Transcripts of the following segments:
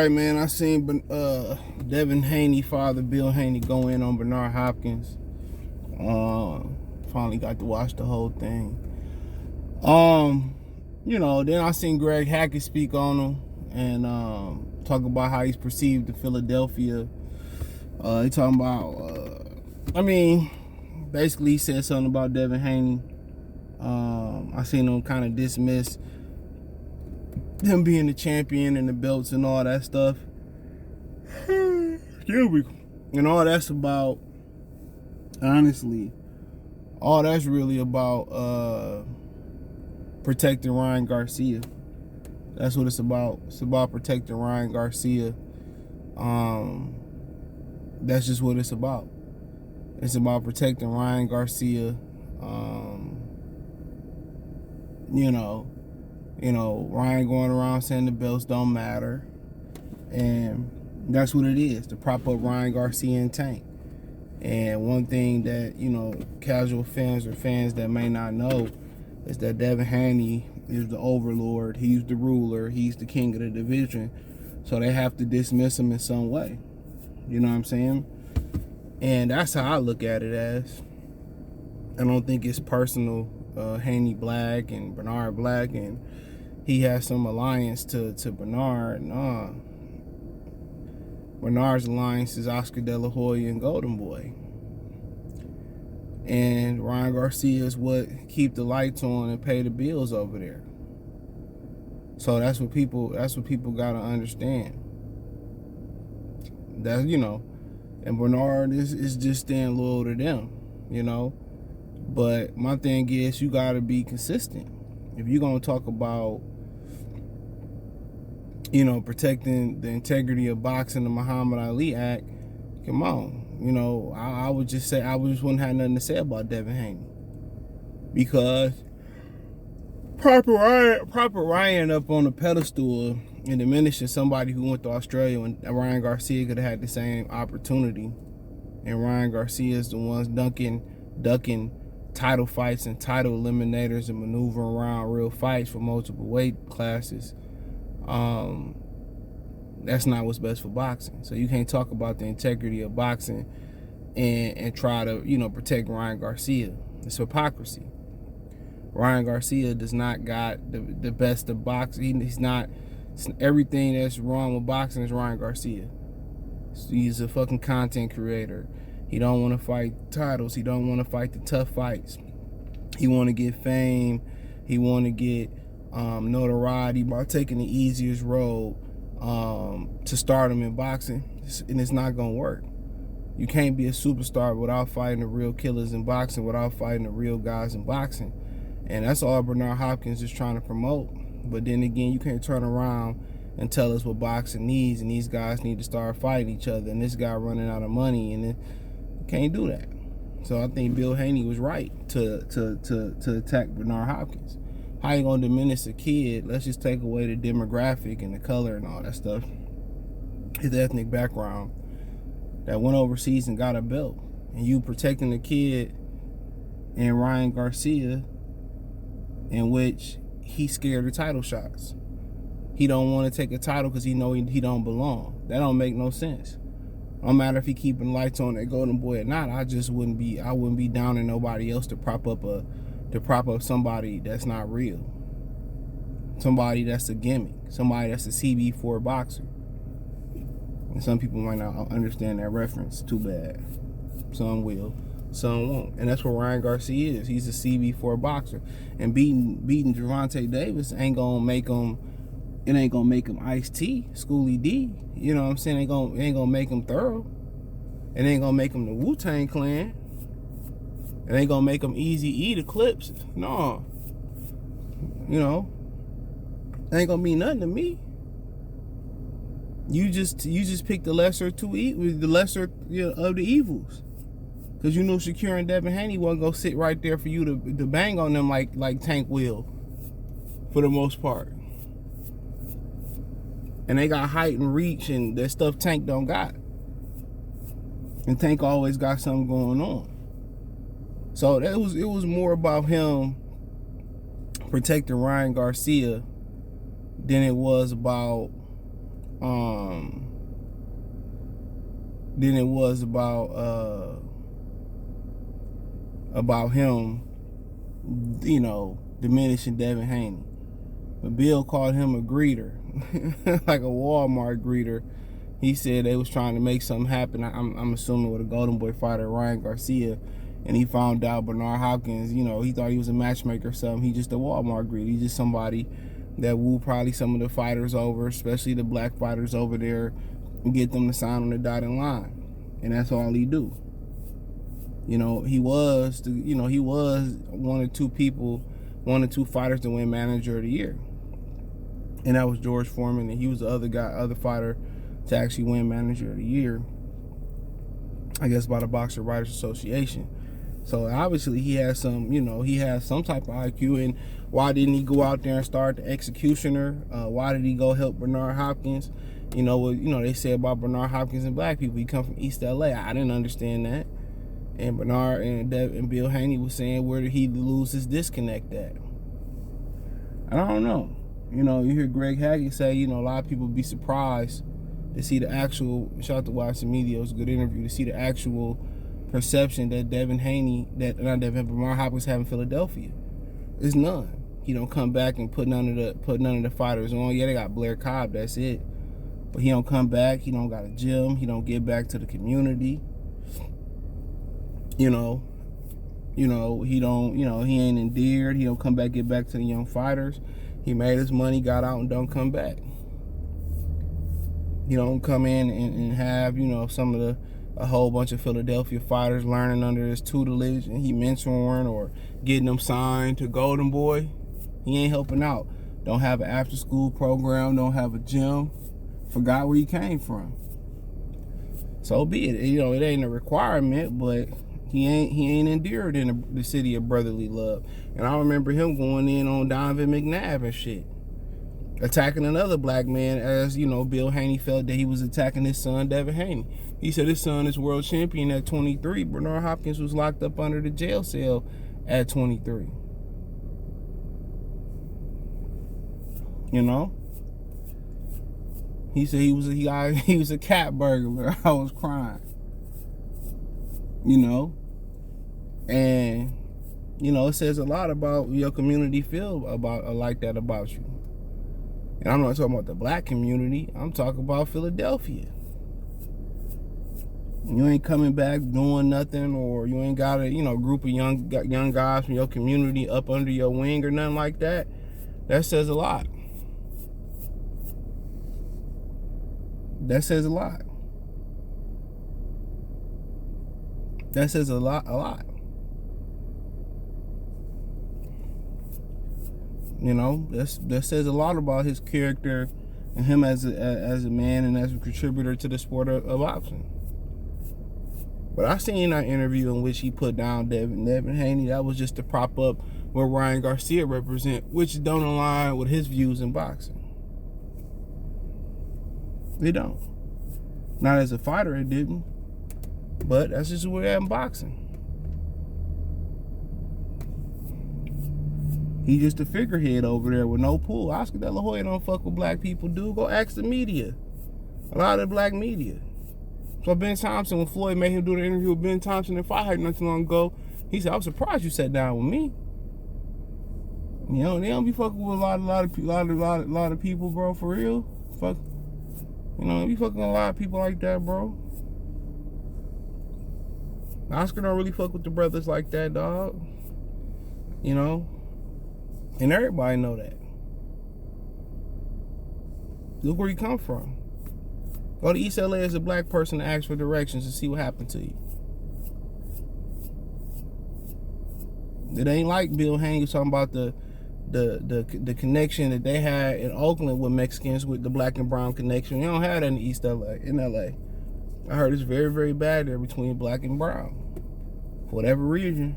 right, man. I seen Devin Haney, father Bill Haney, go in on Bernard Hopkins. Finally got to watch the whole thing. Then I seen Greg Hackett speak on him and talk about how he's perceived in Philadelphia. He talking about, basically he said something about Devin Haney. I seen him kind of dismiss him being the champion and the belts and all that stuff. Excuse me. And all that's about, honestly, all that's really about protecting Ryan Garcia. That's what it's about. It's about protecting Ryan Garcia. That's just what it's about. It's about protecting Ryan Garcia. Ryan going around saying the belts don't matter. And that's what it is, to prop up Ryan Garcia and Tank. And one thing that, casual fans or fans that may not know is that Devin Haney is the overlord. He's the ruler. He's the king of the division. So they have to dismiss him in some way. You know what I'm saying? And that's how I look at it as. I don't think it's personal. Haney Black and Bernard Black, and he has some alliance to Bernard. Nah. Bernard's alliance is Oscar De La Hoya and Golden Boy. And Ryan Garcia is what keep the lights on and pay the bills over there. So that's what people gotta understand. That, and Bernard is just staying loyal to them, But my thing is, you gotta be consistent. If you're gonna talk about, protecting the integrity of boxing, the Muhammad Ali Act, come on. I would just say, I just wouldn't have nothing to say about Devin Haney. Because proper Ryan up on the pedestal and diminishing somebody who went to Australia when Ryan Garcia could have had the same opportunity. And Ryan Garcia is the ones ducking title fights and title eliminators and maneuvering around real fights for multiple weight classes. That's not what's best for boxing. So you can't talk about the integrity of boxing and try to, protect Ryan Garcia. It's hypocrisy. Ryan Garcia does not got the best of boxing. He's not, everything that's wrong with boxing is Ryan Garcia. He's a fucking content creator. He don't want to fight titles. He don't want to fight the tough fights. He want to get fame. He want to get notoriety by taking the easiest road to stardom in boxing, and it's not gonna work. You can't be a superstar without fighting the real killers in boxing, without fighting the real guys in boxing. And that's all Bernard Hopkins is trying to promote. But then again, you can't turn around and tell us what boxing needs, and these guys need to start fighting each other, and this guy running out of money, and you can't do that. So I think Bill Haney was right to attack Bernard Hopkins. How you gonna diminish a kid? Let's just take away the demographic and the color and all that stuff, his ethnic background, that went overseas and got a belt, and you protecting the kid and Ryan Garcia, in which he's scared of title shots. He don't want to take a title because he know he don't belong. That don't make no sense. No matter if he keeping lights on at Golden Boy or not, I wouldn't be downing nobody else to prop up somebody that's not real. Somebody that's a gimmick. Somebody that's a CB4 boxer. And some people might not understand that reference. Too bad. Some will, some won't. And that's what Ryan Garcia is. He's a CB4 boxer. And beating Gervonta Davis ain't gonna make him Ice-T, Schoolie D. You know what I'm saying? It ain't gonna make him thorough. It ain't gonna make him the Wu-Tang Clan. It ain't gonna make him Eazy-E, the Clips. No. It ain't gonna mean nothing to me. You just pick the lesser of the evils. Cause you knew Shakur and Devin Haney wasn't gonna sit right there for you to bang on them like Tank will, for the most part. And they got height and reach and that stuff Tank don't got. And Tank always got something going on. So it was more about him protecting Ryan Garcia than it was about than it was about him, you know, diminishing Devin Haney. But Bill called him a greeter, like a Walmart greeter. He said they was trying to make something happen. I'm assuming with a Golden Boy fighter, Ryan Garcia, and he found out Bernard Hopkins, you know, he thought he was a matchmaker or something. He's just a Walmart greeter. He's just somebody that woo probably some of the fighters over, especially the black fighters over there, and get them to sign on the dotted line. And that's all he do. You know, he was one or two fighters to win Manager of the Year. And that was George Foreman, and he was the other fighter to actually win Manager of the Year, I guess, by the Boxer Writers Association. So obviously he has some type of IQ. And why didn't he go out there and start the Executioner? Why did he go help Bernard Hopkins? You know what they say about Bernard Hopkins and black people. He come from East LA. I didn't understand that. And Bernard and Bill Haney was saying, where did he lose his disconnect at? I don't know. You know, you hear Greg Haggett say, you know, a lot of people be surprised to see the actual, shout out to Watson Media, it was a good interview, to see the actual perception that Bernard Hopkins have in Philadelphia. There's none. He don't come back and put none of the fighters on. Yeah, they got Blair Cobb, that's it. But he don't come back, he don't got a gym, he don't get back to the community. He ain't endeared, he don't come back, get back to the young fighters. He made his money, got out, and don't come back. He don't come in and have, you know, a whole bunch of Philadelphia fighters learning under his tutelage, and he mentoring or getting them signed to Golden Boy. He ain't helping out. Don't have an after school program, don't have a gym. Forgot where he came from. So be it. You know, it ain't a requirement, but he ain't endeared in the city of brotherly love. And I remember him going in on Donovan McNabb and shit, attacking another black man, as you know, Bill Haney felt that he was attacking his son, Devin Haney. He said his son is world champion at 23. Bernard Hopkins was locked up under the jail cell at 23. You know? He said he was a cat burglar. I was crying. You know? And, you know, it says a lot about your community feel about like that about you. And I'm not talking about the black community. I'm talking about Philadelphia. You ain't coming back doing nothing, or you ain't got a group of young guys from your community up under your wing or nothing like that. That says a lot. That says a lot. That says a lot. You know, that says a lot about his character and him as a man and as a contributor to the sport of boxing. But I seen that interview in which he put down Devin Haney. That was just to prop up what Ryan Garcia represent, which don't align with his views in boxing. They don't. Not as a fighter, it didn't. But that's just where we're at in boxing. He just a figurehead over there with no pull. Oscar De La Hoya don't fuck with black people, dude. Go ask the media. A lot of the black media. So Ben Thompson, when Floyd made him do the interview with Ben Thompson in Fight Hype not too long ago, he said, "I was surprised you sat down with me." You know, they don't be fucking with a lot of people, bro, for real. Fuck. You know, they be fucking with a lot of people like that, bro. Oscar don't really fuck with the brothers like that, dog. You know? And everybody know that. Look where you come from. Go to East LA as a black person to ask for directions and see what happened to you. It ain't like Bill Haney was talking about the connection that they had in Oakland with Mexicans, with the black and brown connection. You don't have that in East LA, in LA. I heard it's very, very bad there between black and brown. For whatever reason.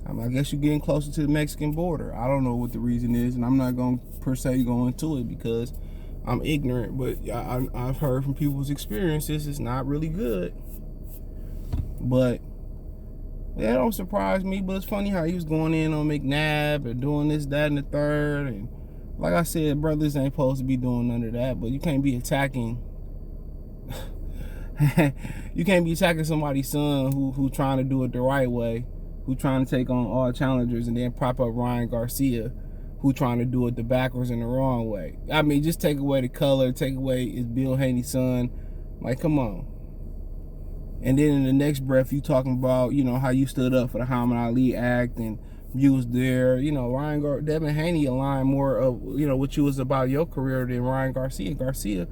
I guess you're getting closer to the Mexican border. I don't know what the reason is, and I'm not going to per se go into it because I'm ignorant, but I've heard from people's experiences it's not really good. But that don't surprise me, but it's funny how he was going in on McNabb and doing this, that, and the third, and Like I said, brothers ain't supposed to be doing none of that, but you can't be attacking. You can't be attacking somebody's son who trying to do it the right way, who trying to take on all challengers, and then prop up Ryan Garcia, who trying to do it the backwards and the wrong way. I mean, just take away the color, take away is Bill Haney's son. Like, come on. And then in the next breath, you talking about, you know, how you stood up for the Muhammad Ali Act and you was there. You know, Devin Haney aligned more of, you know, what you was about your career than Ryan Garcia. Garcia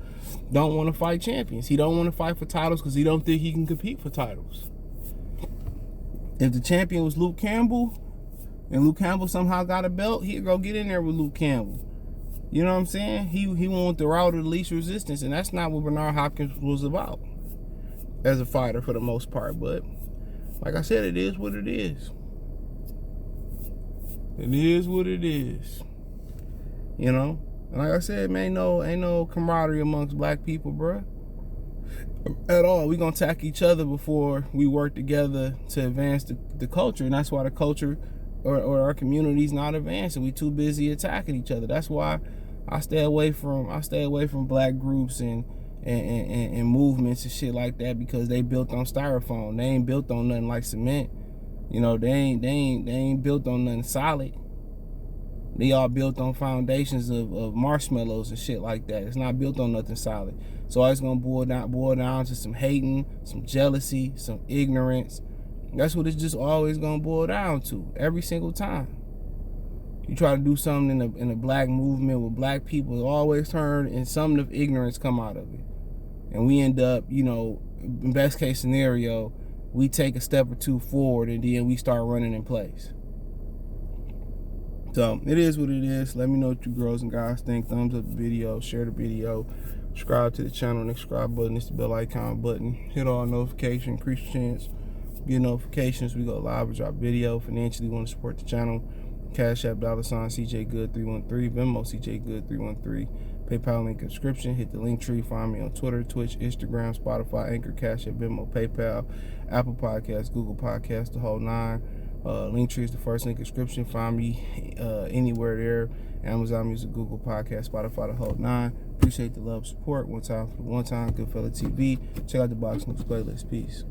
don't want to fight champions. He don't want to fight for titles because he don't think he can compete for titles. If the champion was Luke Campbell, and Luke Campbell somehow got a belt, he'd go get in there with Luke Campbell. You know what I'm saying? He wanted the route of the least resistance, and that's not what Bernard Hopkins was about as a fighter for the most part. But like I said, it is what it is. It is what it is. You know? And like I said, man, ain't no camaraderie amongst black people, bruh. At all. We gonna attack each other before we work together to advance the culture. And that's why the culture or our community's not advancing. We too busy attacking each other. That's why I stay away from black groups and movements and shit like that, because they built on styrofoam. They ain't built on nothing like cement. You know, they ain't built on nothing solid. They all built on foundations of marshmallows and shit like that. It's not built on nothing solid. So it's gonna boil down to some hating, some jealousy, some ignorance. That's what it's just always gonna boil down to every single time. You try to do something in a black movement with black people, it always turn and something of ignorance come out of it. And we end up, you know, in best case scenario, we take a step or two forward and then we start running in place. So it is what it is. Let me know what you girls and guys think. Thumbs up the video, share the video, subscribe to the channel. Next subscribe button is the bell icon button. Hit all notifications, increase your chance. Get notifications. We go live with our video. Financially, want to support the channel. Cash App $CJ Good 313. Venmo CJ Good 313. PayPal link in the description. Hit the link tree. Find me on Twitter, Twitch, Instagram, Spotify, Anchor, Cash App, Venmo, PayPal, Apple Podcasts, Google Podcasts, the whole nine. Link tree is the first link in the description. Find me anywhere there. Amazon Music, Google Podcasts, Spotify, the whole nine. Appreciate the love, support. One time for the one time. Goodfella TV. Check out the Box News playlist. Peace.